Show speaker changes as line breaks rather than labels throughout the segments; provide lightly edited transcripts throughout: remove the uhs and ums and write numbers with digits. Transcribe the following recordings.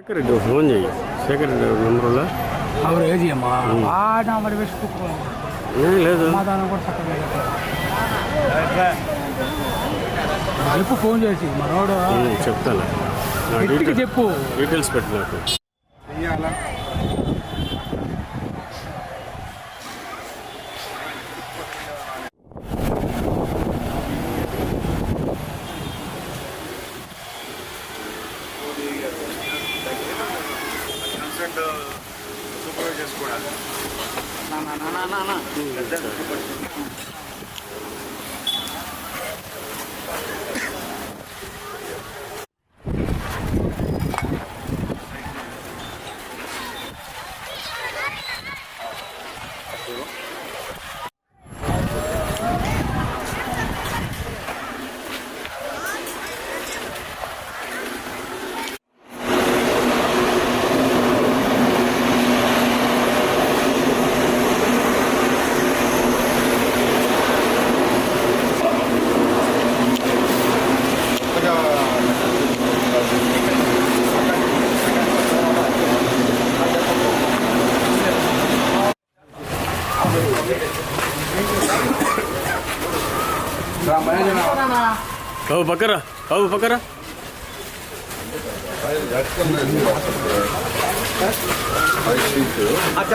Shekhar Reddy phone చేయి. శేఖర్ రెడ్డి నెంబర్లో
ಅವರು ಏಜಿಯಮ್ಮ ಆಟ ಮಾಡಿ ಬೇಕು
లేదు
సమాధానం కూడా చక్కగా చెప్పు ఫోన్ చేసి మనోడు
చెప్తాను.
చెప్పు
డీటెయిల్స్ పెట్టు నాకు.
సూపర్వైజ్ చేసుకోవాలి.
బాబు పక్కరా, బాబు పక్కరా.
పక్కరా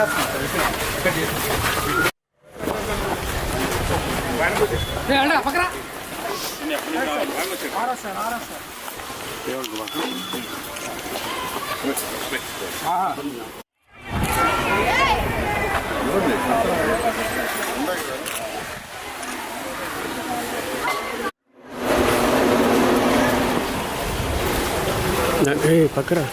పక్కరా.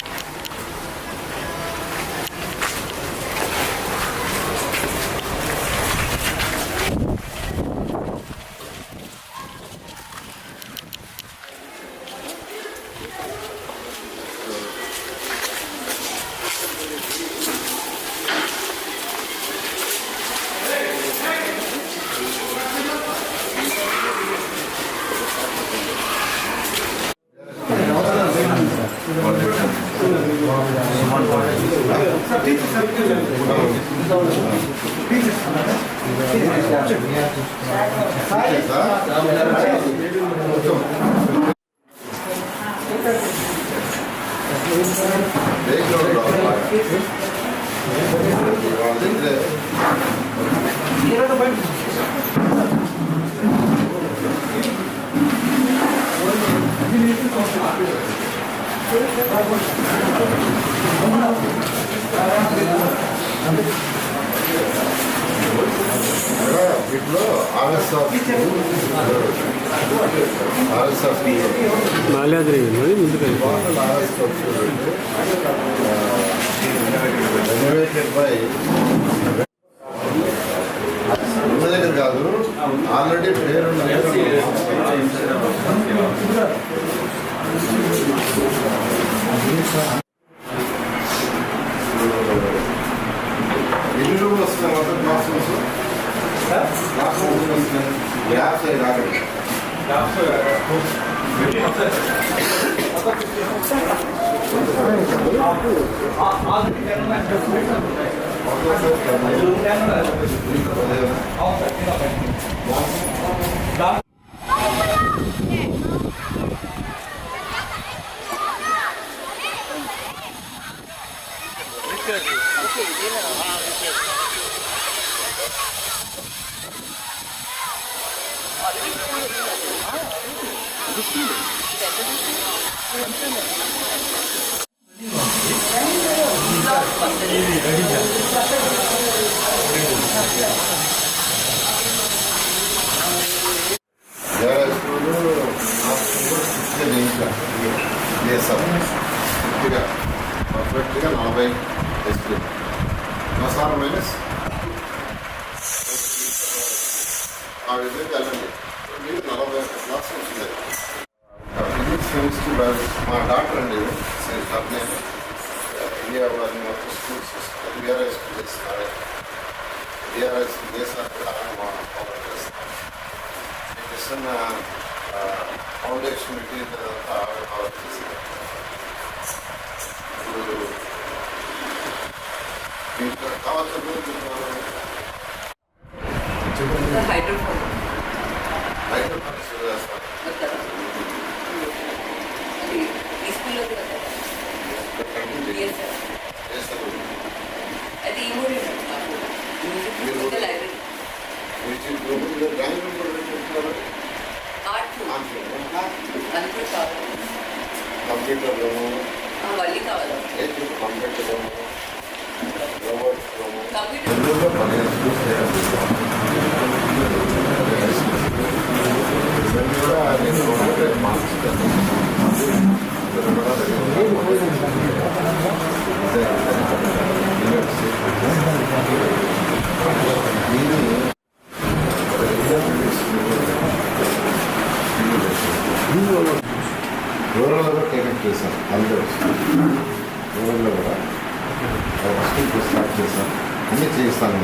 మాల్యాద్రి ముందుకు
దగ్గర కాదు, ఆల్రెడీ పేరు ఎన్ని రూపాయలు వస్తున్నాయి మొత్తం క్లాస్ గ్యాస్ రాకండి. పర్ఫెక్ట్గా 40 ఎస్పీ మసాలా మైనస్ ఆ విధంగా వెళ్ళండి. మీరు 40 క్లాసులు వచ్చింది. ఫిజిక్స్ కెమిస్ట్రీ బయాలజీ మా డాక్టర్ అండి నేను ఇండియా వారిని మొత్తం స్కూల్స్ బీఆర్ఐ స్కూల్ చేస్తున్నారు. బీఆర్ఐ స్కూల్ చేసినప్పుడు చేస్తున్న ఫౌండేషన్ మెటీరియల్ అంతా ఆవిడ చేసి ఇప్పుడు కావచ్చు
హైడ్రోఫోన్ అది ఈ స్కూల్లో కూడా కదా అది ఈ మూడు మ్యూజిక్ లైబ్రరీ ఆర్ట్ అది కూడా కావాలి
కంప్యూటర్
మళ్ళీ కావాలి
కంప్యూటర్ రూరల్లో కూడా టేకప్ చేశాం అందరూ రూరల్లో కూడా స్కూల్ స్టార్ట్ చేశాం అన్నీ చేయిస్తాను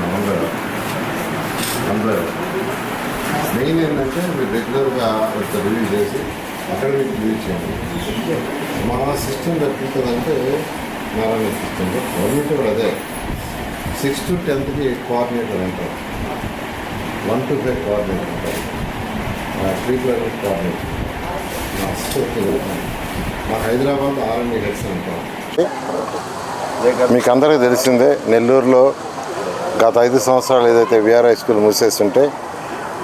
అందరూ మెయిన్ ఏంటంటే మీరు రెగ్యులర్గా రివ్యూ చేసి అకాడమిక్ రివ్యూ చేయండి. మన సిస్టమ్ ఎట్లుంటుందంటే నారాయణ సిస్టంలో గవర్నమెంట్ కూడా అదే 6 to 10th కోఆర్డినేటర్ అంటారు, 1 to 5 కోఆర్డినేటర్ అంటారు, 3 కోఆర్డినేటర్ మా హైదరాబాద్ R&D హెడ్స్ అంటారు. మీకు అందరికీ తెలిసిందే, నెల్లూరులో గత 5 సంవత్సరాలు ఏదైతే విఆర్ఐ స్కూల్ మూసేస్తుంటే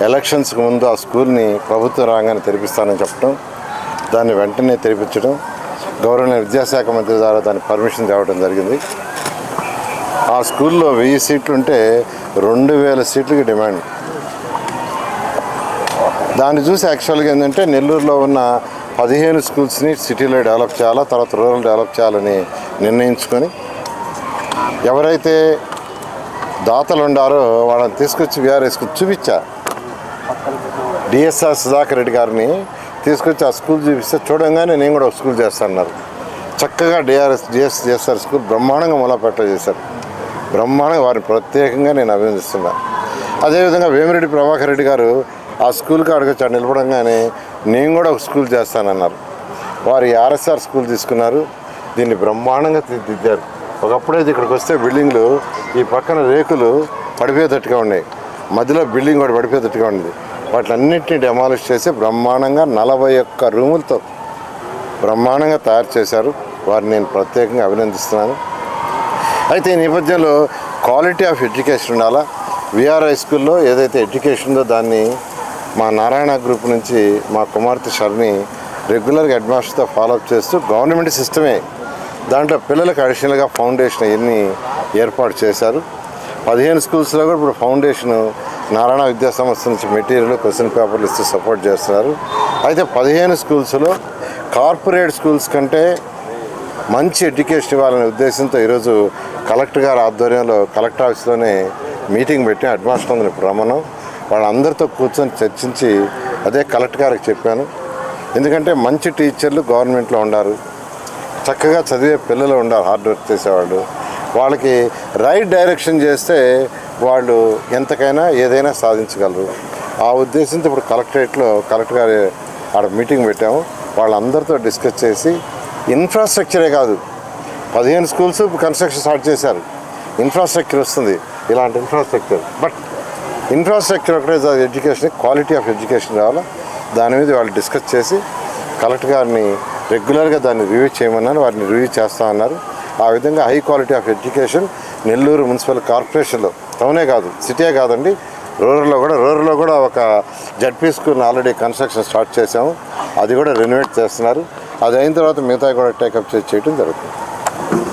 ఎలక్షన్స్కి ముందు ఆ స్కూల్ని ప్రభుత్వ రంగాన్ని తెరిపిస్తానని చెప్పడం, దాన్ని వెంటనే తెరిపించడం, గౌరవనీయ విద్యాశాఖ మంత్రి ద్వారా దాన్ని పర్మిషన్ తేవడం జరిగింది. ఆ స్కూల్లో 1000 సీట్లు ఉంటే 2000 సీట్లకి డిమాండ్. దాన్ని చూసి యాక్చువల్గా ఏంటంటే నెల్లూరులో ఉన్న 15 స్కూల్స్ని సిటీలో డెవలప్ చేయాలా, తర్వాత రూరల్ డెవలప్ చేయాలని నిర్ణయించుకొని ఎవరైతే దాతలు ఉండారో వాళ్ళని తీసుకొచ్చి విఆర్ఐ స్కూల్ చూపించా. డిఎస్ఆర్ సుధాకర్ రెడ్డి గారిని తీసుకొచ్చి ఆ స్కూల్ చూపిస్తే చూడంగానే నేను కూడా ఒక స్కూల్ చేస్తానన్నారు. చక్కగా డిఎస్ఆర్ స్కూల్ బ్రహ్మాండంగా మొదలుపెట్ట చేశారు. బ్రహ్మాండంగా వారిని ప్రత్యేకంగా నేను అభినందిస్తున్నాను. అదేవిధంగా వేమిరెడ్డి ప్రభాకర్ రెడ్డి గారు ఆ స్కూల్కి అడగచ్చు నిలబడంగానే నేను కూడా ఒక స్కూల్ చేస్తానన్నారు. వారు ఆర్ఎస్ఆర్ స్కూల్ తీసుకున్నారు, దీన్ని బ్రహ్మాండంగా తీర్చిదిద్దారు. ఒకప్పుడైతే ఇక్కడికి వస్తే బిల్డింగ్లు ఈ పక్కన రేకులు పడిపోయేటట్టుగా ఉన్నాయి, మధ్యలో బిల్డింగ్ కూడా పడిపోయేటట్టుగా ఉండేది. వాటిలన్నింటినీ డెమాలిష్ చేసి బ్రహ్మాండంగా 41 రూములతో బ్రహ్మాండంగా తయారు చేశారు. వారిని నేను ప్రత్యేకంగా అభినందిస్తున్నాను. అయితే ఈ నేపథ్యంలో క్వాలిటీ ఆఫ్ ఎడ్యుకేషన్ ఉండాలా. విఆర్ఐ స్కూల్లో ఏదైతే ఎడ్యుకేషన్ ఉందో దాన్ని మా నారాయణ గ్రూప్ నుంచి మా కుమార్తె షర్ని రెగ్యులర్గా హెడ్ మాస్టర్తో ఫాలోఅప్ చేస్తూ గవర్నమెంట్ సిస్టమే దాంట్లో పిల్లలకు అడిషనల్గా ఫౌండేషన్ ఇవన్నీ ఏర్పాటు చేశారు. 15 స్కూల్స్లో కూడా ఇప్పుడు ఫౌండేషన్ నారాయణ విద్యా సంస్థ నుంచి మెటీరియల్, క్వశ్చన్ పేపర్లు ఇస్తూ సపోర్ట్ చేస్తున్నారు. అయితే 15 స్కూల్స్లో కార్పొరేట్ స్కూల్స్ కంటే మంచి ఎడ్యుకేషన్ ఇవ్వాలనే ఉద్దేశంతో ఈరోజు కలెక్టర్ గారి ఆధ్వర్యంలో కలెక్టర్ ఆఫీస్లోనే మీటింగ్ పెట్టి హెడ్ మాస్టర్ ఇప్పుడు రమ్మను వాళ్ళందరితో కూర్చొని చర్చించి అదే కలెక్టర్ గారికి చెప్పాను. ఎందుకంటే మంచి టీచర్లు గవర్నమెంట్లో ఉన్నారు, చక్కగా చదివే పిల్లలు ఉండాలి, హార్డ్ వర్క్ చేసేవాళ్ళు. వాళ్ళకి రైట్ డైరెక్షన్ చేస్తే వాళ్ళు ఎంతకైనా ఏదైనా సాధించగలరు. ఆ ఉద్దేశంతో ఇప్పుడు కలెక్టరేట్లో కలెక్టర్ గారి ఆడ మీటింగ్ పెట్టాము. వాళ్ళందరితో డిస్కస్ చేసి ఇన్ఫ్రాస్ట్రక్చరే కాదు, 15 స్కూల్స్ కన్స్ట్రక్షన్ స్టార్ట్ చేశారు, ఇన్ఫ్రాస్ట్రక్చర్ వస్తుంది, ఇలాంటి ఇన్ఫ్రాస్ట్రక్చర్. బట్ ఇన్ఫ్రాస్ట్రక్చర్ ఒకటే ఎడ్యుకేషన్, క్వాలిటీ ఆఫ్ ఎడ్యుకేషన్ రావాలా, దాని మీద వాళ్ళు డిస్కస్ చేసి కలెక్టర్ గారిని రెగ్యులర్గా దాన్ని రివ్యూ చేయమన్నారు. వారిని రివ్యూ చేస్తామన్నారు. ఆ విధంగా high quality of education Nellore municipal కార్పొరేషన్లో, టౌనే కాదు సిటీయే కాదండి, రూరల్లో కూడా ఒక జడ్పీ స్కూల్ని ఆల్రెడీ కన్స్ట్రక్షన్ స్టార్ట్ చేసాము, అది కూడా రెనోవేట్ చేస్తున్నారు. అది అయిన తర్వాత మిగతా కూడా టేకప్ చేయడం జరుగుతుంది.